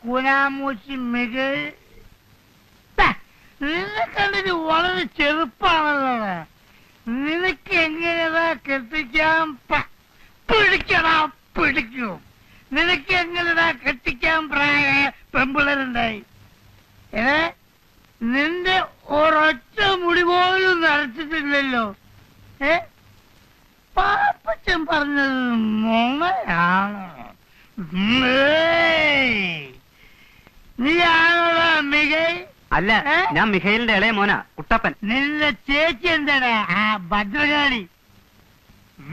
കൂനാമൂച്ചി മികൽ നിന്നെ കണ്ടിട്ട് വളരെ ചെറുപ്പാണല്ലോ. നിനക്ക് എങ്ങനെയാ കെട്ടിക്കാൻ പിടിക്കും? നിനക്ക് എങ്ങനെയാ കെട്ടിക്കാൻ പ്രായ പെമ്പിളരുണ്ടായി? നിന്റെ ഒരൊറ്റ മുടി പോലും നരച്ചിട്ടില്ലല്ലോ. പാപ്പച്ചൻ പറഞ്ഞത് നുണയാണ്. നീയാണോടാ മികൈ? അല്ല, ഞാൻ മിഖേലിന്റെ ഇളയ മോനാ, കുട്ടപ്പൻ. നിന്റെ ചേച്ചി എന്താണ് ആ ഭദ്രകാളി?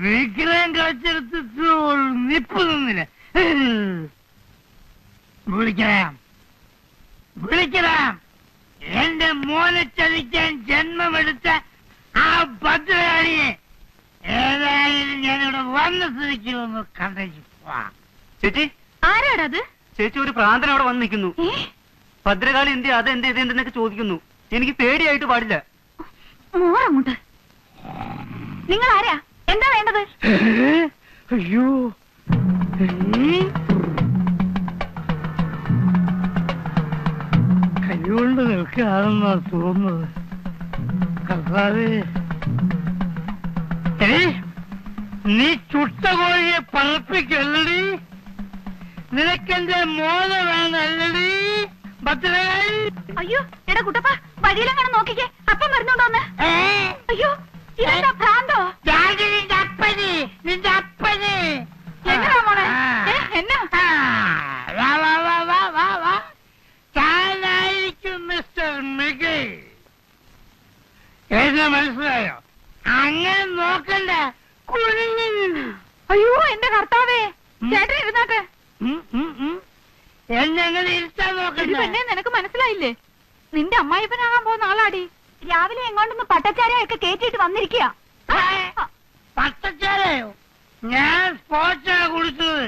വിഗ്രഹം കളിച്ചെടുത്തിട്ട് നിപ്പ് നിന്നില്ല. വിളിക്കണം. എന്റെ മോനെ ചതിക്കാൻ ജന്മമെടുത്ത ആ ഭദ്രകാളിയെ ഏതായാലും ഞാനിവിടെ വന്ന സ്ഥിതിക്ക് ഒന്ന് കണ്ടു. ചേച്ചി, ആരാടത്? ചേച്ചി, ഒരു പ്രാന്തൻ അവിടെ വന്ന് നിൽക്കുന്നു. ഭദ്രകാളി എന്ത് അതെന്തെന്നൊക്കെ ചോദിക്കുന്നു. എനിക്ക് പേടിയായിട്ട് പാടില്ല. മോറങ്ങോട്ട്. നിങ്ങൾ ആരാ? എന്താ വേണ്ടത്? അയ്യോ, കൈകൊണ്ട് നിൽക്കുകയാണെന്നാ തോന്നുന്നത്. കർത്താവേ, നീ ചുട്ട കോഴിയെ പറപ്പിക്കല്ലടി. നിനക്കെന്റെ മോന വേണല്ലടി ഭദ്രകാളി. അയ്യോ, എടാ കുട്ടപ്പ, വഴിയിലെങ്ങനെ നോക്കിക്കേ, അപ്പം വരുന്നുണ്ടോന്ന്. അയ്യോ, ഇതെന്താ ഭ്രാന്തോ? നിന്റെ അപ്പന് എങ്ങനാ മോളെ? എന്നാ താനായിരിക്കും മിസ്റ്റർ മികൈ. എന്നെ മനസ്സിലായോ? അങ്ങനെ നോക്കണ്ട. അയ്യോ, എന്റെ കർത്താവേ, ചേട്ടൻ ഇരുന്നാട്ടെ. എന്നെ ഇരുത്താൻ നോക്കണ്ട. എന്നെ നിനക്ക് മനസ്സിലായില്ലേ? നിന്റെ അമ്മായിപ്പനാകാൻ പോകുന്ന ആളാടി. രാവിലെ എങ്ങോട്ടൊന്ന് പട്ടച്ചാരയൊക്കെ കേറ്റിട്ട് വന്നിരിക്കുക. പട്ടച്ചാരയോ? ഞാൻ സ്പോർട്സാണ് കുടിച്ചത്.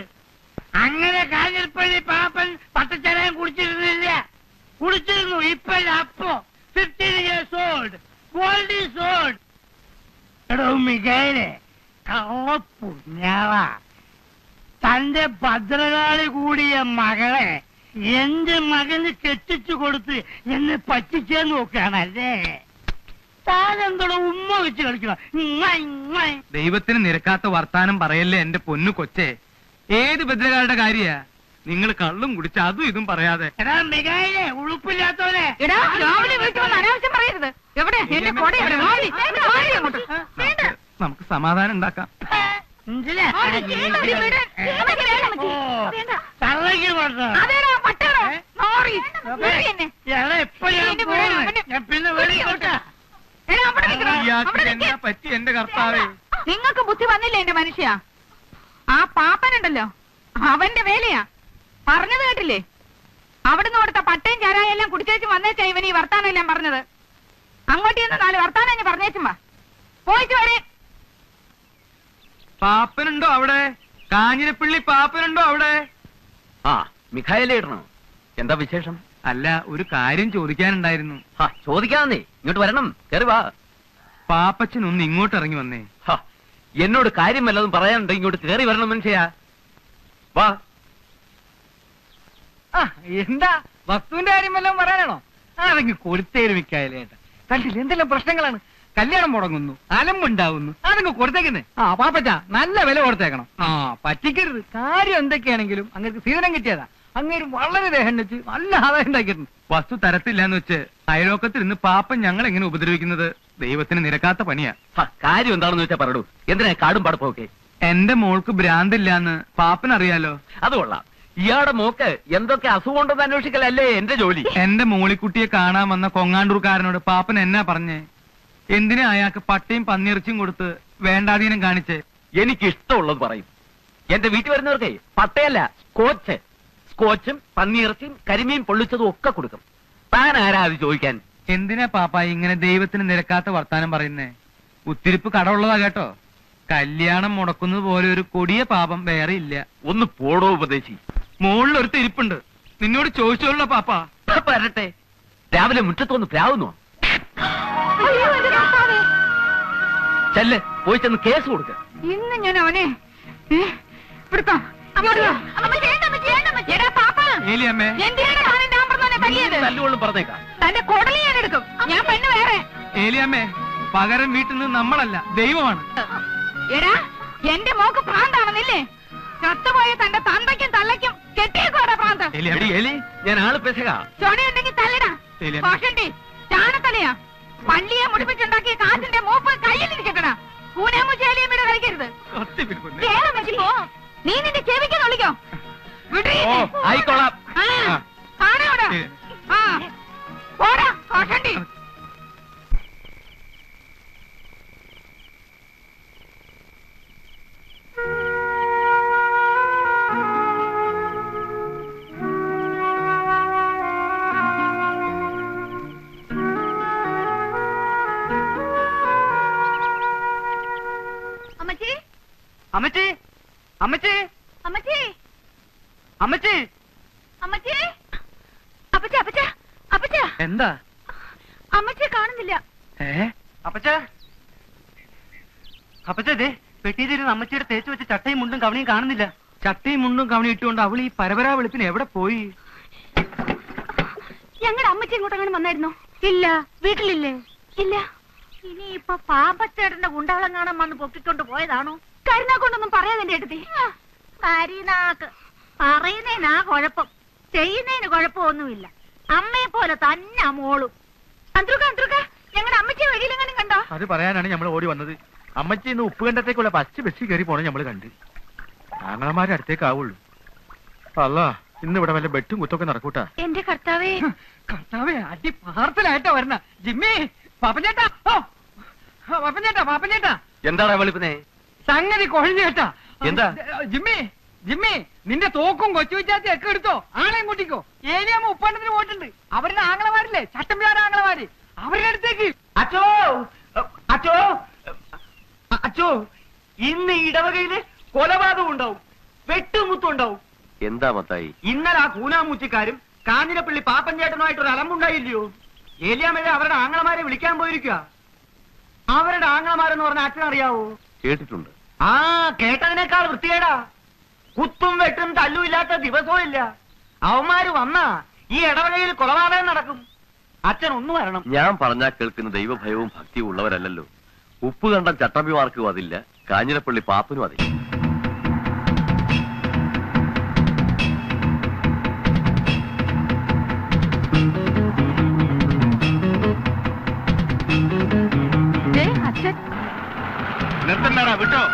അങ്ങനെ കാഞ്ഞിരപ്പള്ളി പാപ്പൻ പട്ടച്ചാരയും കുടിച്ചിരുന്നു. ഇപ്പല്ല, അപ്പോ 15 years old. Gold is old. എടോ മികൈലെ, കള്ളപ്പുണ്യാവാ. തന്റെ ഭദ്രകാളി കൂടിയ മകളെ എന്റെ മകന് കെട്ടിച്ചു കൊടുത്ത് എന്നെ പറ്റിച്ചേന്ന് നോക്കുകയാണല്ലേ. താനെന്തോടെ ഉമ്മ വെച്ച് കളിക്കണം. ദൈവത്തിന് നിരക്കാത്ത വർത്താനം പറയല്ലേ എന്റെ പൊന്നു കൊച്ചേ. ഏത് ഭദ്രകാളുടെ കാര്യ? നിങ്ങൾ കള്ളും കുടിച്ച് അതും ഇതും പറയാതെ. എടാ മികൈലെ, ഉളുപ്പില്ലാത്തവനെ. രാവിലെ വീട്ടിൽ വന്ന് അനാവശ്യം പറയരുത്. എവിടെ എന്റെ കൊട? നമുക്ക് സമാധാനം ഉണ്ടാക്കാം. പറ്റി എന്റെ കർത്താവേ. നിങ്ങൾക്ക് ബുദ്ധി വന്നില്ലേ എന്റെ മനുഷ്യ? ആ പാപ്പനുണ്ടല്ലോ, അവന്റെ വേലയാ. പറഞ്ഞത് കേട്ടില്ലേ? അവിടുന്ന് കൊടുത്ത പട്ടയും ചാരായെല്ലാം കുടിച്ചേച്ചും വന്നേച്ചാ ഇവൻ ഈ വർത്താനം എല്ലാം പറഞ്ഞത്. അങ്ങോട്ട് ചെന്ന് 4 വർത്താനം ഞാൻ പറഞ്ഞേച്ചും വാ. പോയിട്ട് വരെ. പാപ്പനുണ്ടോ അവിടെ? കാഞ്ഞിരപ്പള്ളി പാപ്പനുണ്ടോ അവിടെ? ആ, മിഖായേലിടണോ? എന്താ വിശേഷം? അല്ല, ഒരു കാര്യം ചോദിക്കാനുണ്ടായിരുന്നു. ചോദിക്കാന്നേ, ഇങ്ങോട്ട് വരണം, കയറി വാ. പാപ്പച്ചൻ ഒന്ന് ഇങ്ങോട്ട് ഇറങ്ങി വന്നേ. എന്നോട് കാര്യം വല്ലതും പറയാനുണ്ടോ? ഇങ്ങോട്ട് കയറി വരണം മനുഷ്യാ, വാ. എന്താ വസ്തുവിന്റെ കാര്യം വല്ലതും പറയാനാണോ? അതെങ്കിൽ കൊടുത്തേര് മിക്കായാലേട്ട. കണ്ടില്ല എന്തെല്ലാം പ്രശ്നങ്ങളാണ്. കല്യാണം മുടങ്ങുന്നു, അലമ്പുണ്ടാവുന്നു, അതങ്ങ് കൊടുത്തേക്കുന്നേ. പാപ്പച്ച, നല്ല വില കൊടുത്തേക്കണം. പറ്റിക്കരുത്. കാര്യം എന്തൊക്കെയാണെങ്കിലും അങ്ങനെ സീതനം കിട്ടിയതാ. അങ്ങനെ വളരെ ദേഹം വെച്ച് നല്ല ആദായം ഉണ്ടാക്കിയിരുന്നു. വസ്തു തരത്തില്ലാന്ന് വെച്ച് അയലോക്കത്തിൽ നിന്ന് പാപ്പൻ ഞങ്ങൾ എങ്ങനെ ഉപദ്രവിക്കുന്നത്? ദൈവത്തിന് നിരക്കാത്ത പണിയാ. കാര്യം എന്താണെന്ന് വെച്ചാ പറയൂ. എന്തിനാ കാടും പടപ്പൊക്കെ? എന്റെ മോൾക്ക് ഭ്രാന്തില്ലാന്ന് പാപ്പനറിയാലോ. അത് കൊള്ളാം. ഇയാളുടെ മോക്ക് എന്തൊക്കെ അസുഖം ഉണ്ടെന്ന് അന്വേഷിക്കലല്ലേ എന്റെ ജോലി. എന്റെ മോളിക്കുട്ടിയെ കാണാൻ വന്ന കൊങ്ങാണ്ടൂർക്കാരനോട് പാപ്പൻ എന്നാ പറഞ്ഞേ? എന്തിനാ അയാൾക്ക് പട്ടയും പന്നിയിറച്ചിയും കൊടുത്ത് വേണ്ടാധീനം കാണിച്ചേ? എനിക്കിഷ്ടമുള്ളത് പറയും. എന്റെ വീട്ടിൽ വരുന്നവർക്കേ പട്ടയല്ല, സ്കോച്ചും പന്നിയിറച്ചിയും കരിമീൻ പൊള്ളിച്ചതും ഒക്കെ കൊടുക്കും. താൻ ആരാ അത് ചോദിക്കാൻ? എന്തിനാ പാപ്പ ഇങ്ങനെ ദൈവത്തിന് നിരക്കാത്ത വർത്താനം പറയുന്നേ? ഉത്തിരിപ്പ് കടമുള്ളതാ കേട്ടോ. കല്യാണം മുടക്കുന്നത് പോലെ ഒരു കൊടിയ പാപം വേറെ ഇല്ല. ഒന്ന് പോടോ ഉപദേശി. മുകളിൽ ഒരു തിരിപ്പുണ്ട്, നിന്നോട് ചോദിച്ചോളൂ പാപ്പ. വരട്ടെ. രാവിലെ മുറ്റത്തൊന്ന് പ്രാവുന്നു. ചെല്ല്, പോയി ചെന്ന് കേസ് കൊടുക്ക. ഇന്ന് ഞാൻ അവനെ ഏലിയമ്മേ എന്തിനാണ് താനെ ഞാൻ പറഞ്ഞോനെ തല്ലിയത്? തല്ലുകൊള്ളും പറഞ്ഞേക്കാം. തന്റെ കൊടലി ഞാൻ എടുക്കും. ഞാൻ പെണ്ണ് വേറെ. ഏലിയമ്മേ പകരം വീട്ടിൽ നിന്ന് നമ്മളല്ല ദൈവമാണ്. എടാ എന്റെ മോക്ക് ഭ്രാന്താണെന്നില്ലേ? ചത്തുപോയ തന്റെ തന്തയ്ക്കും തള്ളയ്ക്കും കെട്ടിയേക്കോടാ ഭ്രാന്ത്. എടി എലി, ഞാൻ ആള് പെശക. ചൊണയുണ്ടെങ്കിൽ തല്ലടാ. ശരിയാണ്. കോഷണ്ടി ചാണത്തലയാ. പള്ളിയെ മുടിപ്പിച്ചുണ്ടാക്കിയ കാറ്റിന്റെ മൂപ്പ് കയ്യിലിരിക്കട്ടടാ. കൂനാമുചേലിയമ്മയുടെ കളിക്കരുത്. കേളം വെച്ച് പോ. നീ നിന്റെ ചെവിക്ക് തൊളിക്കോ. ഓ ആയിക്കോളാം. കാണാവിടെ. ആ പോടാ കോഷണ്ടി. അമ്മച്ചി അമ്മച്ചി അമ്മച്ചി അമ്മച്ചി അമ്മച്ചി അമ്മച്ചി അപ്പച്ച അപ്പച്ച അപ്പച്ച എന്താ? അമ്മച്ചിയെ കാണുന്നില്ല. അപ്പച്ച അപ്പച്ചേ പെട്ടിയിലിരുന്ന് അമ്മച്ചിയുടെ തേച്ച് വെച്ച ചട്ടയും മുണ്ടും കവണിയും കാണുന്നില്ല. ചട്ടയും മുണ്ടും കവണി ഇട്ടുകൊണ്ട് അവൾ ഈ പരപരാ വെളുപ്പിന് എവിടെ പോയി? ഞങ്ങളുടെ അമ്മച്ചി ഇങ്ങോട്ട് അങ്ങനെ വന്നായിരുന്നോ? ഇല്ല. വീട്ടിലില്ലേ? ഇല്ല. ഇനിയിപ്പൊ പാമ്പച്ചേട്ടന്റെ ഗുണ്ടാളം കാണാൻ വന്ന് പൊക്കിക്കൊണ്ട് പോയതാണോ? കരുനാക്കൊണ്ടൊന്നും പറയാതെ എന്റെ അടുത്ത്. കരിനാക്ക് പറയുന്നതിനാ കുഴപ്പം, ചെയ്യുന്നതിന് കുഴപ്പമൊന്നുമില്ല. അമ്മയെ പോലെ തന്നെ മോളും. അന്ത്രുക്ക ഞങ്ങളുടെ അമ്മച്ചിയെ വഴിയിലെങ്ങാനും കണ്ടോ? അത് പറയാനാണ് നമ്മൾ ഓടി വന്നത്. അമ്മച്ചി ഇന്ന് ഉപ്പുകണ്ടത്തേക്കുള്ള പച്ച ബസ്സിൽ കയറി പോണ നമ്മള് കണ്ട്. ആങ്ങളമാരെ അടുത്തേക്കാവുള്ളൂ. അല്ല ഇന്ന് ഇവിടെ വല്ല ബെട്ടും കുത്തൊക്കെ നടക്കൂട്ടാ. എന്റെ കർത്താവേ, കർത്താവേ അടി പാർസലായിട്ടാ വരണ. ജിമ്മി പാപ്പഞ്ചേട്ടാ, പാപ്പഞ്ചേട്ടാ എന്താടാ വെളുപ്പിനെ? സംഗതി കൊഴിഞ്ഞേട്ടാ. എന്താ? ജിമ്മി ജിമ്മി നിന്റെ തോക്കും കൊച്ചു വിച്ചാത്തി ഒക്കെ എടുത്തോ. ആളെയും കൂട്ടിക്കോ. ഏലിയാമ്മ ഉപ്പാണ്ടത്തിന് പോയിട്ടുണ്ട്. അവരുടെ ആങ്ങളമാരില്ലേ, ചട്ടമ്പിയാർ ആങ്ങളമാര്, അവരുടെ അടുത്തേക്ക്. അച്ചോ അച്ചോ അച്ചോ, ഇന്ന് ഇടവകയില് കൊലപാതകം ഉണ്ടാവും, വെട്ടുമുത്തും ഉണ്ടാവും. എന്താ മത്തായി? ഇന്നലെ ആ കൂനാമൂച്ചിക്കാരും കാഞ്ഞിരപ്പള്ളി പാപ്പഞ്ചേട്ടനുമായിട്ടൊരു അലമ്പുണ്ടായില്ലയോ? ഏലിയാമ്മ അവരുടെ ആങ്ങളമാരെ വിളിക്കാൻ പോയിരിക്കുക. അവരുടെ ആങ്ങളമാരെന്ന് പറഞ്ഞ അച്ഛനറിയാവോ? കേട്ടിട്ടുണ്ട്. ആ കേട്ടതിനേക്കാൾ വൃത്തികേടാ. കുത്തും വെട്ടും തല്ലും ഇല്ലാത്ത ദിവസവും ഇല്ല. അവന്മാര് വന്നാ ഈ ഇടവകയിൽ കൊലപാതകം നടക്കും. അച്ഛൻ ഒന്ന് വരണം. ഞാൻ പറഞ്ഞാൽ കേൾക്കുന്ന ദൈവഭയവും ഭക്തിയും ഉള്ളവരല്ലല്ലോ. ഉപ്പ് കണ്ടം ചട്ടമ്പിമാർക്കും അതില്ല, കാഞ്ഞിരപ്പള്ളി പാപ്പനും അതില്ല. അച്ഛൻ നിർത്തണ്ടാടാ, വിട്ടോ.